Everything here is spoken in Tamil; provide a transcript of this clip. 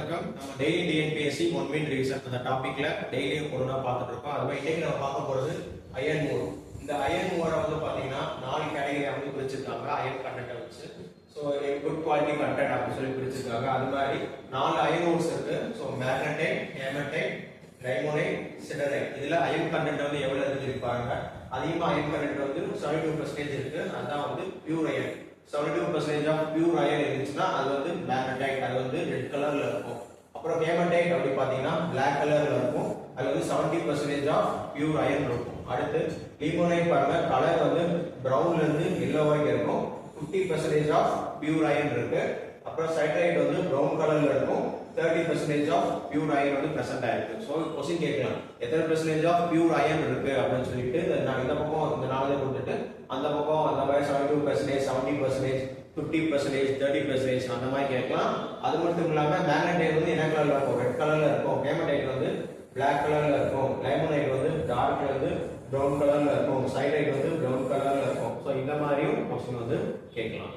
வணக்கம். நம்ம டெய்லி டிஎன்பிஎஸ்சி 1 மினிட் ரிவிஷன் அந்த டாபிக்ல டெய்லியும் ஒன்றா பார்த்துட்டு இருக்கோம். அது மாதிரி இன்னைக்கு நம்ம பார்க்க போறது அயன் ஓர். இந்த அயன் ஓரை வந்து பாத்தீங்கன்னா 4 கேட்டகரியா வந்து பிரிச்சிருக்காங்க அயன் கண்டென்ட் வச்சு. ஸோ குட் குவாலிட்டி கண்டென்ட் அப்படின்னு சொல்லி பிரிச்சிருக்காங்க. அது மாதிரி 4 அயன் ஓர்ஸ் இருக்கு. So magnetite, hematite, limonite, siderite. இதுல அயன் கண்டென்ட் வந்து எவ்வளவு இருக்கு பாருங்க. அதிகமா அயன் கண்டென்ட் வந்து 72% இருக்கு. அதான் வந்து pure iron. 72% of pure iron இருந்துச்சுன்னா அது வந்து மேக்னடைட், அது வந்து ரெட் கலர்ல இருக்கும். அப்புறம் ஹேமடைட் அப்படி பாத்தீங்கன்னா பிளாக் கலர்ல இருக்கும். அது வந்து 70% ஆஃப் பியூர் அயன் இருக்கும். அடுத்து லிமோனைட் பாருங்க, கலர் வந்து பிரவுன்ல இருந்து எல்லோ வரைக்கும் இருக்கும். 50% ஆஃப் பியூர் அயன் இருக்கு. அப்புறம் சைட்ரைட் வந்து பிரவுன் கலர்ல இருக்கும். 30% ஆஃப் பியூர் அயன் வந்து பிரசன்ட் ஆயிருக்கு. ஸோ கொஸ்டின் கேட்கலாம், எத்தனை பெர்சன்டேஜ் ஆஃப் பியூர் அயன் இருக்கு அப்படின்னு சொல்லிட்டு நான் இந்த பக்கம் இந்த 4 கொடுத்துட்டு அந்த பக்கம் அந்த மாதிரி 72%, 70%, 50%, 30% அந்த மாதிரி கேட்கலாம். அது மட்டும் இல்லாம மேக்னடைட் வந்து என்ன கலர்ல இருக்கும்? ரெட் கலர்ல இருக்கும். ஹேமடைட் வந்து பிளாக் கலர்ல இருக்கும். லைமோனைட் வந்து டார்க்ல வந்து பிரவுன் கலர்ல இருக்கும். சைட்ரைட் வந்து பிரவுன் கலர்ல இருக்கும். ஸோ இந்த மாதிரியும் கொஸ்டின் வந்து கேட்கலாம்.